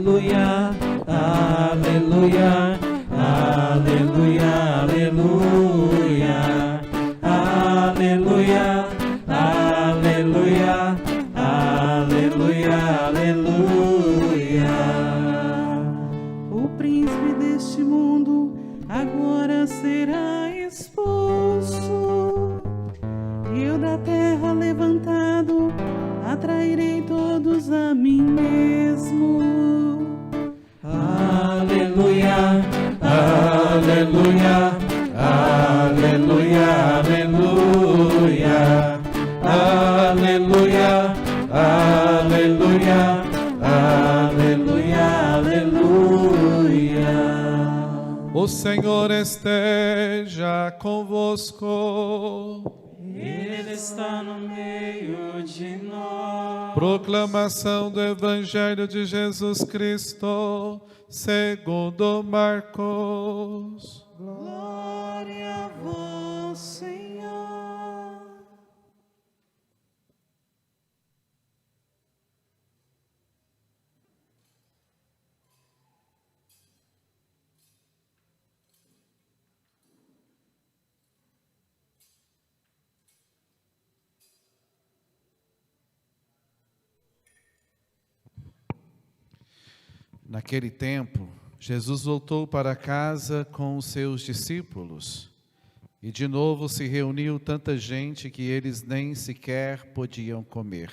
aleluia, aleluia, aleluia, aleluia, aleluia, aleluia, aleluia, aleluia. O príncipe deste mundo agora será expulso, e eu da terra levantado atrairei todos a mim mesmo. Aleluia, aleluia, aleluia, aleluia, aleluia, aleluia, aleluia, aleluia. O Senhor esteja convosco. Ele está no meio de nós. Proclamação do Evangelho de Jesus Cristo, segundo Marcos. Glória a vós, Senhor. Naquele tempo, Jesus voltou para casa com os seus discípulos, e de novo se reuniu tanta gente que eles nem sequer podiam comer.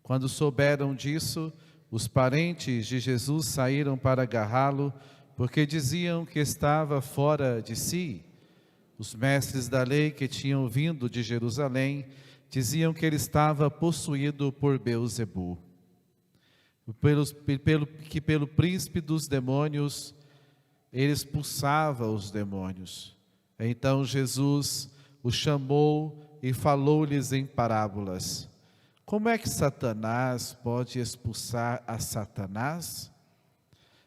Quando souberam disso, os parentes de Jesus saíram para agarrá-lo, porque diziam que estava fora de si. Os mestres da lei que tinham vindo de Jerusalém diziam que ele estava possuído por Beelzebu, pelo príncipe dos demônios, ele expulsava os demônios. Então Jesus os chamou e falou-lhes em parábolas. Como é que Satanás pode expulsar a Satanás?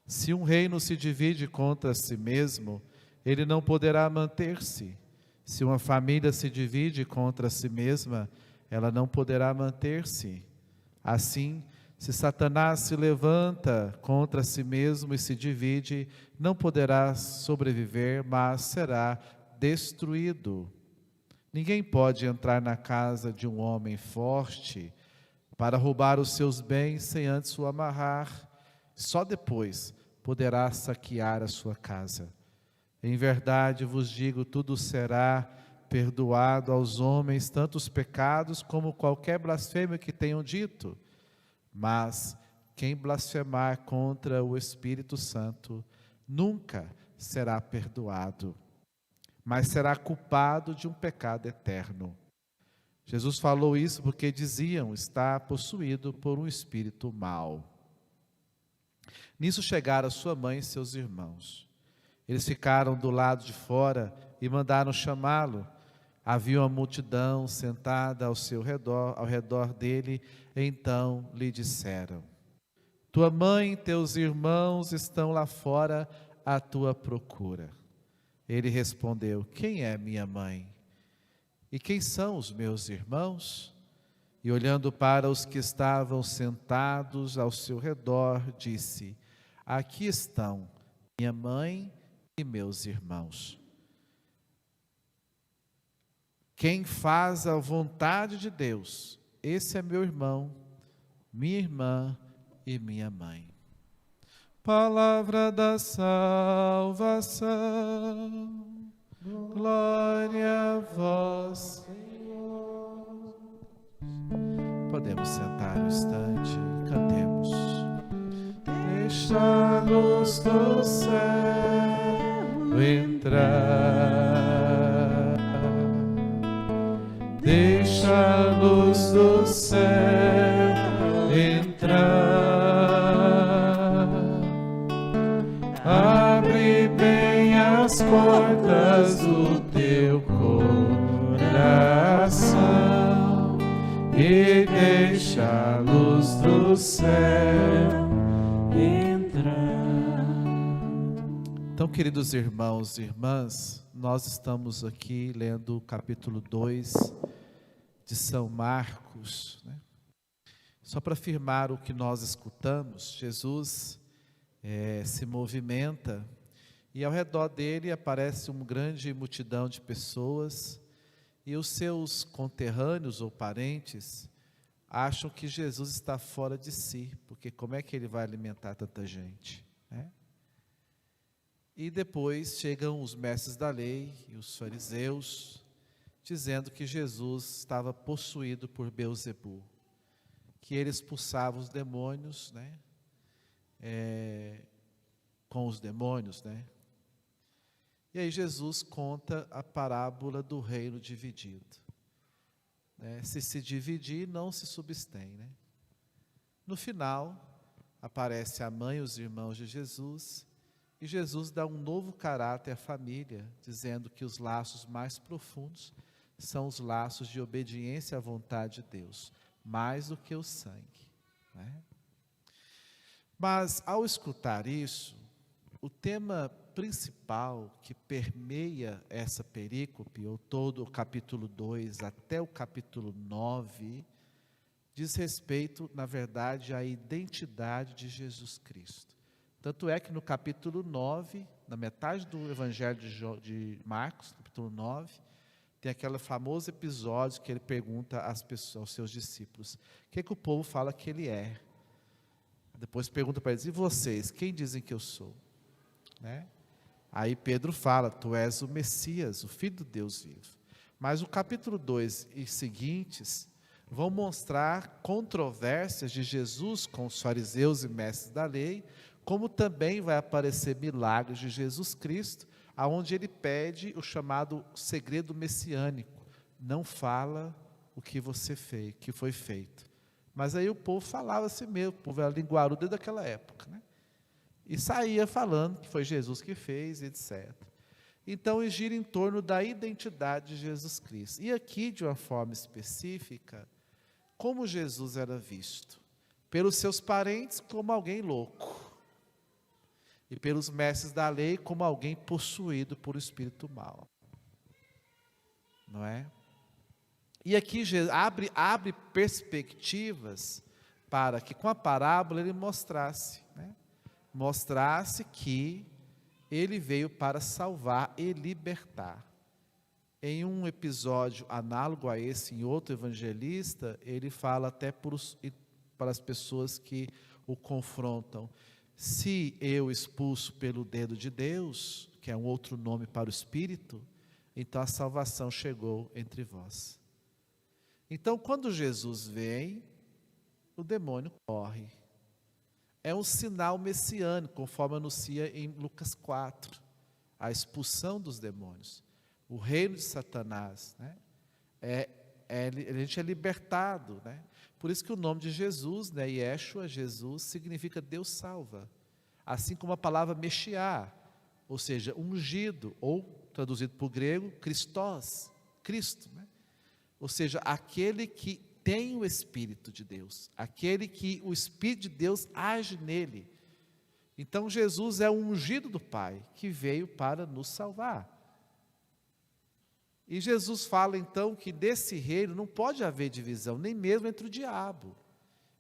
Se um reino se divide contra si mesmo, ele não poderá manter-se. Se uma família se divide contra si mesma, ela não poderá manter-se. Assim, se Satanás se levanta contra si mesmo e se divide, não poderá sobreviver, mas será destruído. Ninguém pode entrar na casa de um homem forte para roubar os seus bens sem antes o amarrar. Só depois poderá saquear a sua casa. Em verdade vos digo, tudo será perdoado aos homens, tanto os pecados como qualquer blasfêmia que tenham dito. Mas quem blasfemar contra o Espírito Santo nunca será perdoado, mas será culpado de um pecado eterno. Jesus falou isso porque diziam estar possuído por um espírito mau. Nisso chegaram sua mãe e seus irmãos. Eles ficaram do lado de fora e mandaram chamá-lo. Havia uma multidão sentada ao redor dele. Então lhe disseram: tua mãe e teus irmãos estão lá fora à tua procura. Ele respondeu: quem é minha mãe? E quem são os meus irmãos? E olhando para os que estavam sentados ao seu redor, disse: aqui estão minha mãe e meus irmãos. Quem faz a vontade de Deus, esse é meu irmão, minha irmã e minha mãe. Palavra da salvação. Glória a vós, Senhor. Podemos sentar um instante, cantemos. Deixa a luz do céu entrar. Deixa a luz do céu entrar. Abre bem as portas do teu coração e deixa a luz do céu entrar. Então, queridos irmãos e irmãs, nós estamos aqui lendo o capítulo 2 de São Marcos, né? Só para afirmar o que nós escutamos, Jesus se movimenta e ao redor dele aparece uma grande multidão de pessoas e os seus conterrâneos ou parentes acham que Jesus está fora de si, porque como é que ele vai alimentar tanta gente, né? E depois chegam os mestres da lei e os fariseus, dizendo que Jesus estava possuído por Beelzebu, que ele expulsava os demônios, né? Com os demônios, né? E aí Jesus conta a parábola do reino dividido. Se dividir, não se substém, né? No final, aparece a mãe e os irmãos de Jesus, e Jesus dá um novo caráter à família, dizendo que os laços mais profundos são os laços de obediência à vontade de Deus, mais do que o sangue, né? Mas, ao escutar isso, o tema principal que permeia essa perícope, ou todo o capítulo 2 até o capítulo 9, diz respeito, na verdade, à identidade de Jesus Cristo. Tanto é que no capítulo 9, na metade do Evangelho de Marcos, capítulo 9, tem aquele famoso episódio que ele pergunta aos seus discípulos: o que o povo fala que ele é? Depois pergunta para eles: e vocês, quem dizem que eu sou? Né? Aí Pedro fala: tu és o Messias, o Filho do Deus vivo. Mas o capítulo 2 e seguintes vão mostrar controvérsias de Jesus com os fariseus e mestres da lei, como também vai aparecer milagres de Jesus Cristo, aonde ele pede o chamado segredo messiânico: não fala o que você fez, que foi feito. Mas aí o povo falava assim mesmo, o povo era linguarudo desde aquela época, né? E saía falando que foi Jesus que fez, etc. Então, gira em torno da identidade de Jesus Cristo. E aqui, de uma forma específica, como Jesus era visto? Pelos seus parentes como alguém louco, e pelos mestres da lei como alguém possuído por espírito mau, não é? E aqui abre perspectivas para que com a parábola ele mostrasse, né? Mostrasse que ele veio para salvar e libertar. Em um episódio análogo a esse, em outro evangelista, ele fala até para as pessoas que o confrontam: se eu expulso pelo dedo de Deus, que é um outro nome para o Espírito, então a salvação chegou entre vós. Então, quando Jesus vem, o demônio corre. É um sinal messiânico, conforme anuncia em Lucas 4, a expulsão dos demônios, o reino de Satanás, né? A gente é libertado, né? Por isso que o nome de Jesus, né, Yeshua, Jesus, significa Deus salva, assim como a palavra Mexiá, ou seja, ungido, ou traduzido para o grego, Christos, Cristo, né? Ou seja, aquele que tem o Espírito de Deus, aquele que o Espírito de Deus age nele. Então Jesus é o ungido do Pai, que veio para nos salvar. E Jesus fala então que desse reino não pode haver divisão, nem mesmo entre o diabo.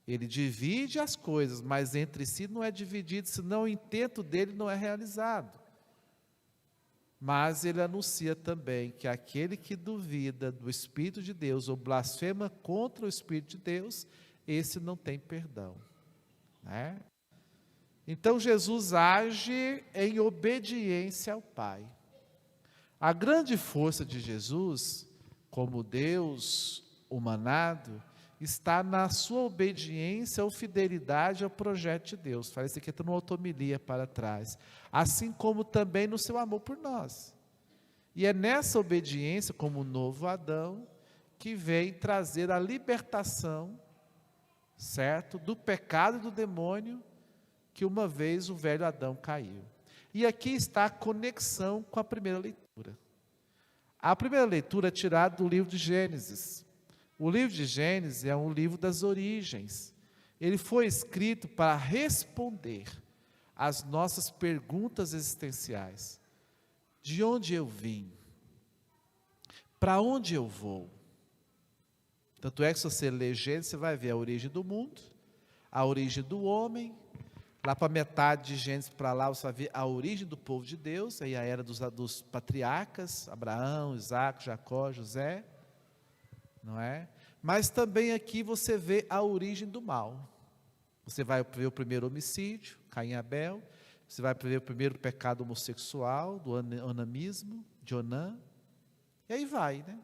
Ele divide as coisas, mas entre si não é dividido, senão o intento dele não é realizado. Mas ele anuncia também que aquele que duvida do Espírito de Deus ou blasfema contra o Espírito de Deus, esse não tem perdão, né? Então Jesus age em obediência ao Pai. A grande força de Jesus, como Deus humanado, está na sua obediência ou fidelidade ao projeto de Deus. Fala isso aqui, está numa homilia para trás. Assim como também no seu amor por nós. E é nessa obediência, como o novo Adão, que vem trazer a libertação, certo, do pecado e do demônio, que uma vez o velho Adão caiu. E aqui está a conexão com a primeira leitura. A primeira leitura é tirada do livro de Gênesis. O livro de Gênesis é um livro das origens. Ele foi escrito para responder às nossas perguntas existenciais. De onde eu vim? Para onde eu vou? Tanto é que se você ler Gênesis, você vai ver a origem do mundo, a origem do homem, lá para metade de Gênesis para lá, você vai ver a origem do povo de Deus, aí a era dos patriarcas, Abraão, Isaac, Jacó, José, não é? Mas também aqui você vê a origem do mal. Você vai ver o primeiro homicídio, Caim e Abel, você vai ver o primeiro pecado homossexual, do onamismo, de Onã, e aí vai, né?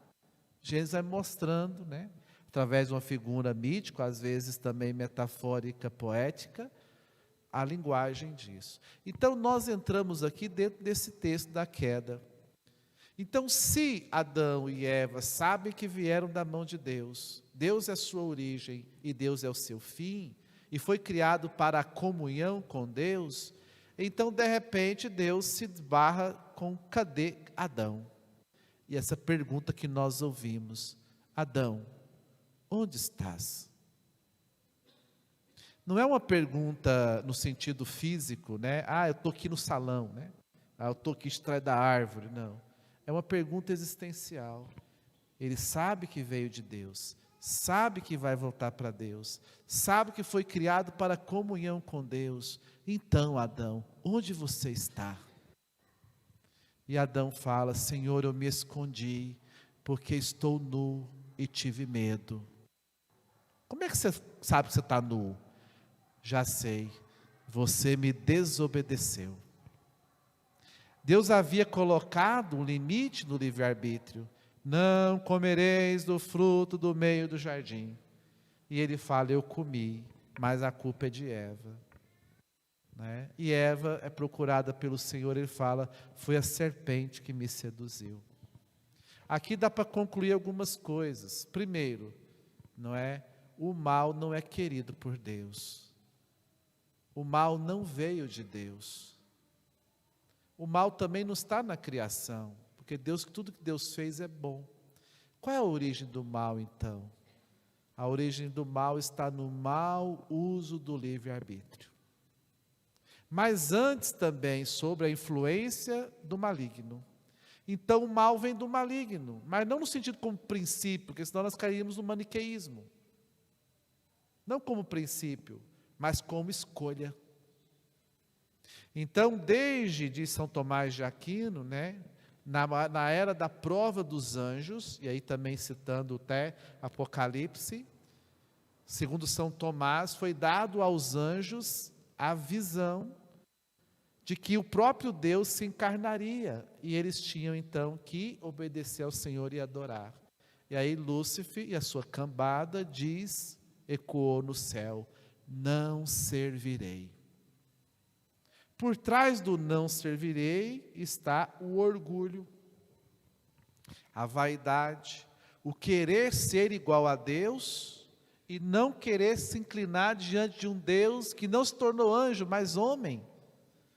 Gênesis vai mostrando, né? Através de uma figura mítica, às vezes também metafórica, poética, a linguagem disso. Então nós entramos aqui dentro desse texto da queda. Então, se Adão e Eva sabem que vieram da mão de Deus, Deus é a sua origem e Deus é o seu fim, e foi criado para a comunhão com Deus, então de repente Deus se esbarra com: cadê Adão? E essa pergunta que nós ouvimos: Adão, onde estás? Não é uma pergunta no sentido físico, né? Eu estou aqui no salão, né? Eu estou aqui atrás da árvore, não. É uma pergunta existencial. Ele sabe que veio de Deus, sabe que vai voltar para Deus, sabe que foi criado para a comunhão com Deus. Então, Adão, onde você está? E Adão fala: Senhor, eu me escondi, porque estou nu e tive medo. Como é que você sabe que você está nu? Já sei, você me desobedeceu. Deus havia colocado um limite no livre-arbítrio: não comereis do fruto do meio do jardim. E ele fala: eu comi, mas a culpa é de Eva. Né? E Eva é procurada pelo Senhor, ele fala: foi a serpente que me seduziu. Aqui dá para concluir algumas coisas. Primeiro, o mal não é querido por Deus. O mal não veio de Deus. O mal também não está na criação, porque tudo que Deus fez é bom. Qual é a origem do mal, então? A origem do mal está no mau uso do livre-arbítrio. Mas antes também sobre a influência do maligno. Então o mal vem do maligno, mas não no sentido como princípio, porque senão nós cairíamos no maniqueísmo. Não como princípio, mas como escolha. Então, desde São Tomás de Aquino, na era da prova dos anjos, e aí também citando até Apocalipse, segundo São Tomás, foi dado aos anjos a visão de que o próprio Deus se encarnaria, e eles tinham então que obedecer ao Senhor e adorar. E aí Lúcifer e a sua cambada ecoou no céu: não servirei. Por trás do não servirei está o orgulho, a vaidade, o querer ser igual a Deus e não querer se inclinar diante de um Deus que não se tornou anjo, mas homem,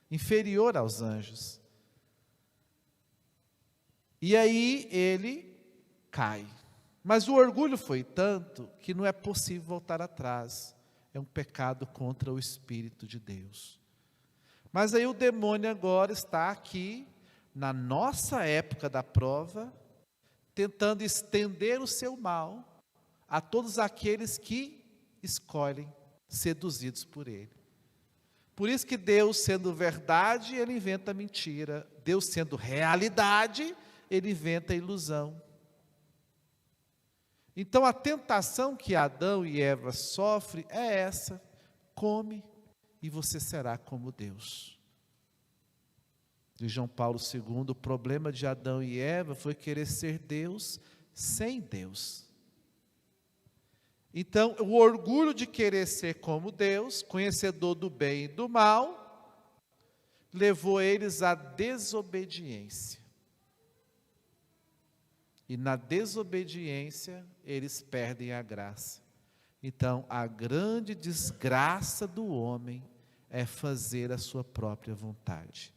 inferior aos anjos. E aí ele cai. Mas o orgulho foi tanto que não é possível voltar atrás. É um pecado contra o Espírito de Deus. Mas aí o demônio agora está aqui, na nossa época da prova, tentando estender o seu mal a todos aqueles que escolhem, seduzidos por ele. Por isso que Deus, sendo verdade, ele inventa mentira. Deus, sendo realidade, ele inventa ilusão. Então a tentação que Adão e Eva sofrem é essa: come e você será como Deus. Diz João Paulo II, o problema de Adão e Eva foi querer ser Deus sem Deus. Então, o orgulho de querer ser como Deus, conhecedor do bem e do mal, levou eles à desobediência. E na desobediência, eles perdem a graça. Então, a grande desgraça do homem é fazer a sua própria vontade.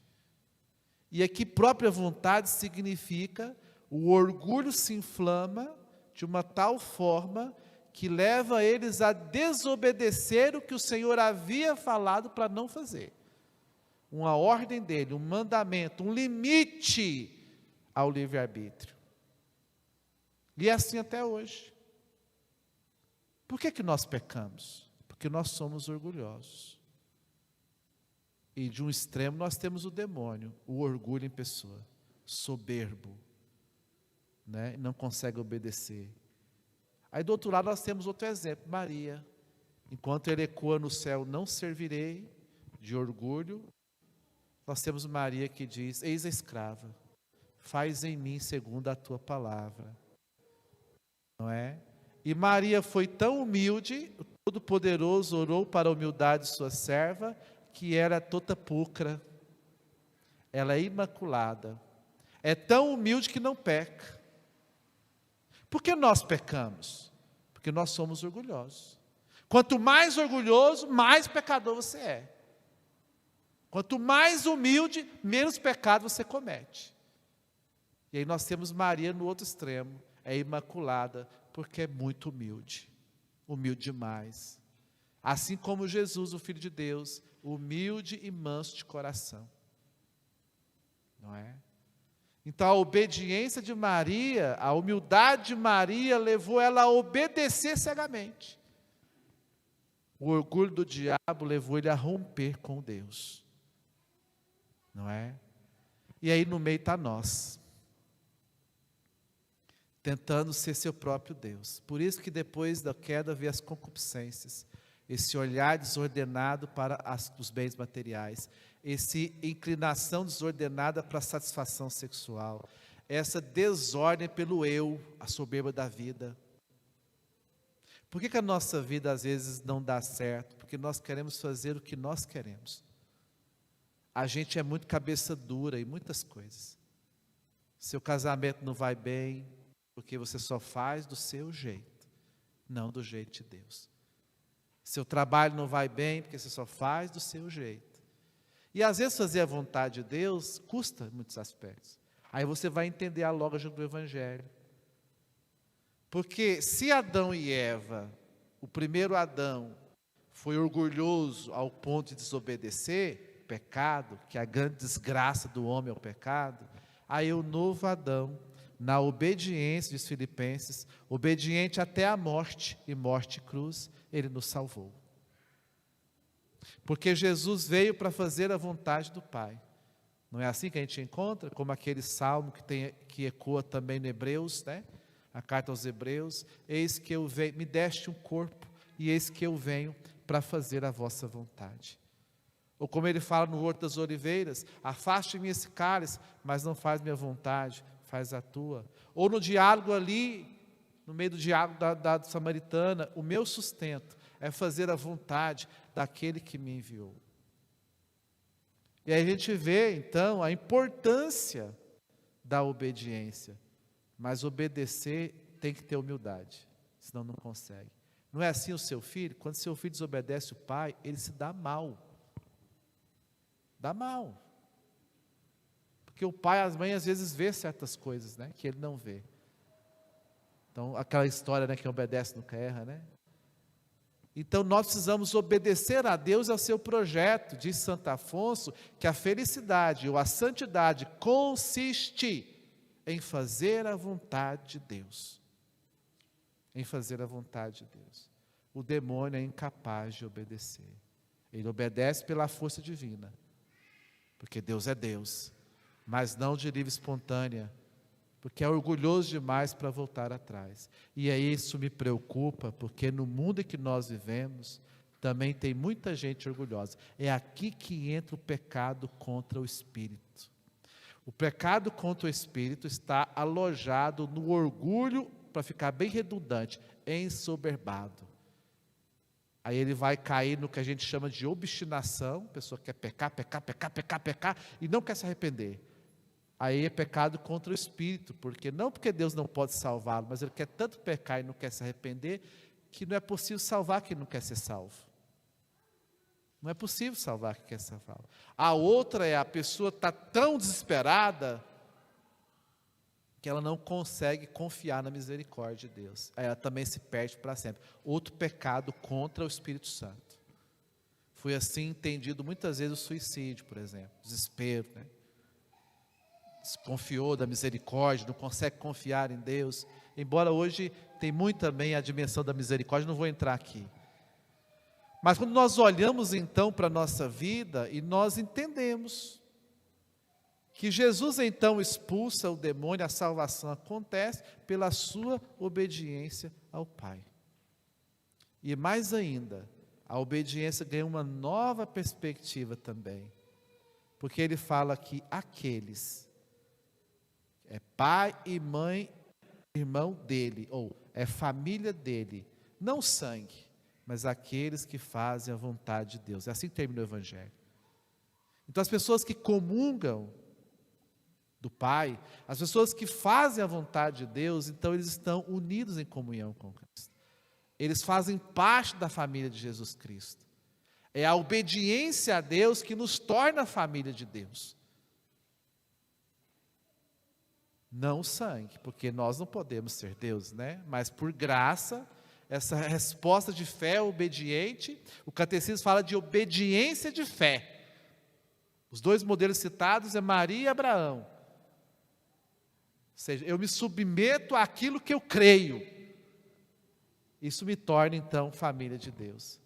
E aqui, própria vontade significa o orgulho se inflama de uma tal forma que leva eles a desobedecer o que o Senhor havia falado para não fazer. Uma ordem dele, um mandamento, um limite ao livre-arbítrio. E é assim até hoje. Por que nós pecamos? Porque nós somos orgulhosos. E de um extremo nós temos o demônio, o orgulho em pessoa, soberbo, né? Não consegue obedecer. Aí do outro lado nós temos outro exemplo, Maria. Enquanto ele ecoa no céu, não servirei, de orgulho, nós temos Maria que diz, eis a escrava, faz em mim segundo a tua palavra. Não é? E Maria foi tão humilde, o Todo-Poderoso orou para a humildade de sua serva, que era toda pulcra, ela é imaculada, é tão humilde que não peca. Por que nós pecamos? Porque nós somos orgulhosos. Quanto mais orgulhoso, mais pecador você é. Quanto mais humilde, menos pecado você comete. E aí nós temos Maria no outro extremo, é imaculada, porque é muito humilde, humilde demais. Assim como Jesus, o Filho de Deus, humilde e manso de coração. Não é? Então a obediência de Maria, a humildade de Maria levou ela a obedecer cegamente. O orgulho do diabo levou ele a romper com Deus. Não é? E aí no meio está nós, tentando ser seu próprio Deus. Por isso que depois da queda veio as concupiscências, esse olhar desordenado para os bens materiais, essa inclinação desordenada para a satisfação sexual, essa desordem pelo eu, a soberba da vida. Por que a nossa vida às vezes não dá certo? Porque nós queremos fazer o que nós queremos. A gente é muito cabeça dura em muitas coisas. Seu casamento não vai bem, porque você só faz do seu jeito, não do jeito de Deus. Seu trabalho não vai bem, porque você só faz do seu jeito. E às vezes fazer a vontade de Deus custa em muitos aspectos. Aí você vai entender a lógica do Evangelho. Porque se Adão e Eva, o primeiro Adão, foi orgulhoso ao ponto de desobedecer, pecado, que a grande desgraça do homem é o pecado, aí o novo Adão, na obediência, diz Filipenses, obediente até a morte, e morte e cruz, ele nos salvou. Porque Jesus veio para fazer a vontade do Pai. Não é assim que a gente encontra? Como aquele salmo que ecoa também no Hebreus, né? A carta aos Hebreus, eis que eu venho, me deste um corpo, e eis que eu venho para fazer a vossa vontade. Ou como ele fala no Horto das Oliveiras, afaste-me esse cálice, mas não faz minha vontade, faz a tua. Ou no diálogo ali, no meio do diálogo da samaritana, o meu sustento é fazer a vontade daquele que me enviou. E aí a gente vê então a importância da obediência, mas obedecer tem que ter humildade, senão não consegue. Não é assim o seu filho? Quando seu filho desobedece o pai, ele se dá mal. Dá mal. Porque o pai, as mães, às vezes vê certas coisas, né, que ele não vê. Então, aquela história, né, que obedece nunca erra, né? Então, nós precisamos obedecer a Deus e ao seu projeto. Diz Santo Afonso que a felicidade ou a santidade consiste em fazer a vontade de Deus. Em fazer a vontade de Deus. O demônio é incapaz de obedecer. Ele obedece pela força divina. Porque Deus é Deus. Mas não de livre espontânea. Porque é orgulhoso demais para voltar atrás. E aí isso me preocupa, porque no mundo em que nós vivemos, também tem muita gente orgulhosa. É aqui que entra o pecado contra o Espírito. O pecado contra o Espírito está alojado no orgulho, para ficar bem redundante, ensoberbado. Aí ele vai cair no que a gente chama de obstinação, a pessoa quer pecar, e não quer se arrepender. Aí é pecado contra o Espírito, não porque Deus não pode salvá-lo, mas ele quer tanto pecar e não quer se arrepender, que não é possível salvar quem não quer ser salvo. Não é possível salvar quem quer ser salvo. A outra é a pessoa está tão desesperada, que ela não consegue confiar na misericórdia de Deus. Aí ela também se perde para sempre. Outro pecado contra o Espírito Santo. Foi assim entendido muitas vezes o suicídio, por exemplo, desespero, né? Desconfiou da misericórdia, não consegue confiar em Deus, embora hoje tem muito também a dimensão da misericórdia, não vou entrar aqui. Mas quando nós olhamos então para a nossa vida e nós entendemos que Jesus então expulsa o demônio, a salvação acontece pela sua obediência ao Pai. E mais ainda, a obediência ganha uma nova perspectiva também. Porque ele fala que aqueles, é pai e mãe, irmão dele, ou é família dele, não sangue, mas aqueles que fazem a vontade de Deus. É assim que termina o Evangelho. Então as pessoas que comungam do Pai, as pessoas que fazem a vontade de Deus, então eles estão unidos em comunhão com Cristo. Eles fazem parte da família de Jesus Cristo. É a obediência a Deus que nos torna a família de Deus. Não o sangue, porque nós não podemos ser Deus, né? Mas por graça, essa resposta de fé obediente, o catecismo fala de obediência de fé. Os dois modelos citados é Maria e Abraão. Ou seja, eu me submeto àquilo que eu creio. Isso me torna então família de Deus.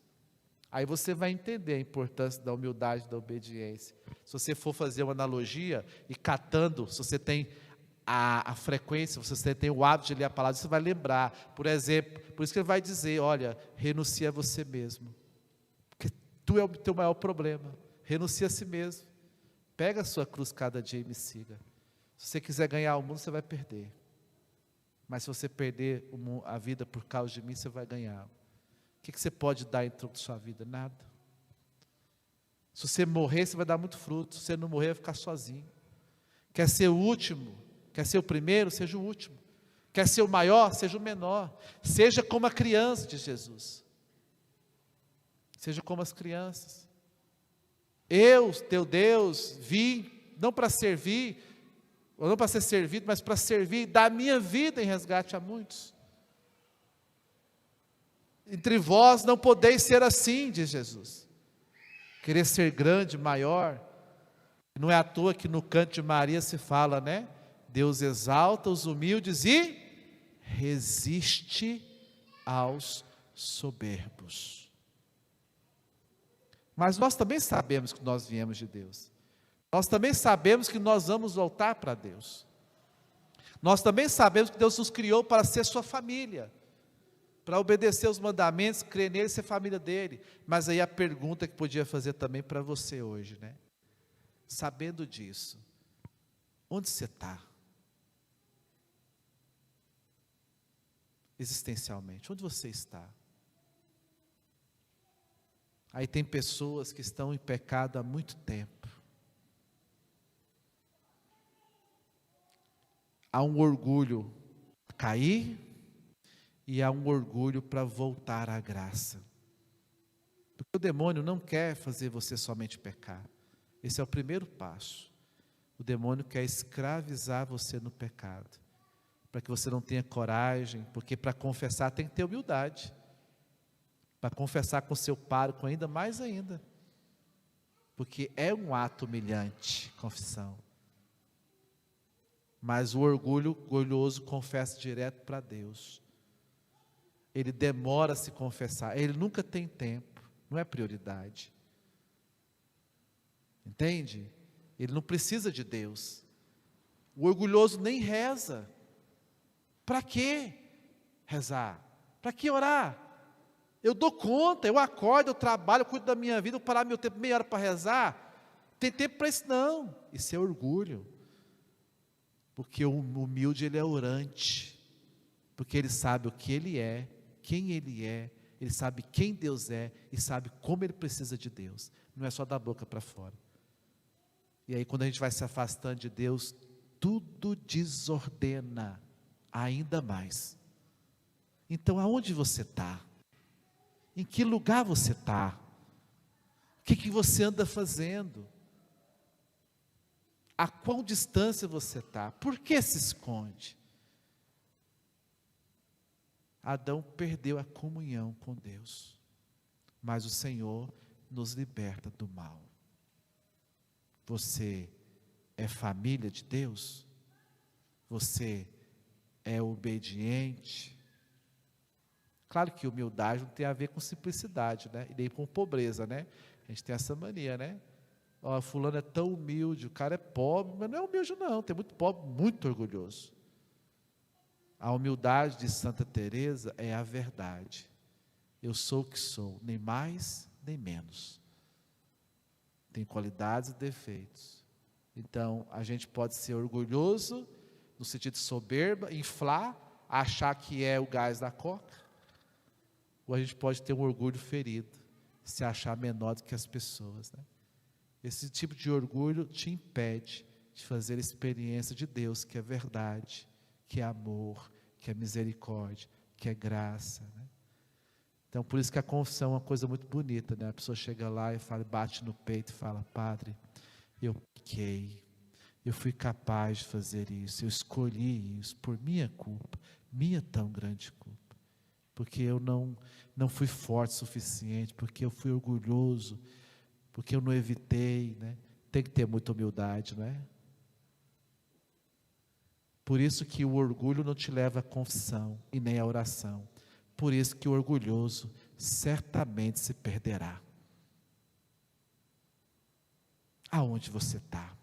Aí você vai entender a importância da humildade e da obediência. Se você for fazer uma analogia e catando, se você tem a frequência, se você tem o hábito de ler a palavra, você vai lembrar. Por exemplo, por isso que ele vai dizer, olha, renuncia a você mesmo. Porque tu é o teu maior problema. Renuncia a si mesmo. Pega a sua cruz cada dia e me siga. Se você quiser ganhar o mundo, você vai perder. Mas se você perder a vida por causa de mim, você vai ganhar. O que você pode dar em troco de sua vida? Nada. Se você morrer, você vai dar muito fruto. Se você não morrer, vai ficar sozinho. Quer ser o último? Quer ser o primeiro? Seja o último. Quer ser o maior? Seja o menor. Seja como a criança de Jesus. Seja como as crianças. Eu, teu Deus, vim não para servir, ou não para ser servido, mas para servir, dar a minha vida em resgate a muitos. Entre vós não podeis ser assim, diz Jesus. Querer ser grande, maior. Não é à toa que no canto de Maria se fala, né? Deus exalta os humildes e resiste aos soberbos. Mas nós também sabemos que nós viemos de Deus. Nós também sabemos que nós vamos voltar para Deus. Nós também sabemos que Deus nos criou para ser sua família, para obedecer os mandamentos, crer nele e ser família dele. Mas aí a pergunta que podia fazer também para você hoje, né? Sabendo disso, onde você está? Existencialmente, onde você está? Aí tem pessoas que estão em pecado há muito tempo. Há um orgulho para cair e há um orgulho para voltar à graça. Porque o demônio não quer fazer você somente pecar. Esse é o primeiro passo. O demônio quer escravizar você no pecado, para que você não tenha coragem, porque para confessar tem que ter humildade. Para confessar com seu pároco ainda mais ainda. Porque é um ato humilhante, confissão. Mas o orgulhoso confessa direto para Deus. Ele demora a se confessar, ele nunca tem tempo, não é prioridade. Entende? Ele não precisa de Deus. O orgulhoso nem reza. Para que rezar? Para que orar? Eu dou conta, eu acordo, eu trabalho, eu cuido da minha vida, eu parar meu tempo, meia hora para rezar. Tem tempo para isso não. Isso é orgulho. Porque o humilde, ele é orante. Porque ele sabe o que ele é, quem ele é, ele sabe quem Deus é e sabe como ele precisa de Deus. Não é só da boca para fora. E aí quando a gente vai se afastando de Deus, tudo desordena ainda mais. Então aonde você está? Em que lugar você está? O que você anda fazendo? A qual distância você está? Por que se esconde? Adão perdeu a comunhão com Deus, mas o Senhor nos liberta do mal. Você é família de Deus? Você é obediente. Claro que humildade não tem a ver com simplicidade, né? E nem com pobreza, né? A gente tem essa mania, né? Ó, fulano é tão humilde, o cara é pobre, mas não é humilde não, tem muito pobre, muito orgulhoso. A humildade de Santa Teresa é a verdade. Eu sou o que sou, nem mais, nem menos. Tem qualidades e defeitos. Então, a gente pode ser orgulhoso, no sentido de soberba, inflar, achar que é o gás da coca. Ou a gente pode ter um orgulho ferido, se achar menor do que as pessoas, né? Esse tipo de orgulho te impede de fazer a experiência de Deus, que é verdade, que é amor, que é misericórdia, que é graça, né? Então, por isso que a confissão é uma coisa muito bonita, né? A pessoa chega lá e fala, bate no peito e fala, Padre, eu pequei, eu fui capaz de fazer isso, eu escolhi isso por minha culpa, minha tão grande culpa. Porque eu não fui forte o suficiente, porque eu fui orgulhoso, porque eu não evitei, né? Tem que ter muita humildade, não é? Por isso que o orgulho não te leva à confissão e nem à oração. Por isso que o orgulhoso certamente se perderá. Aonde você está?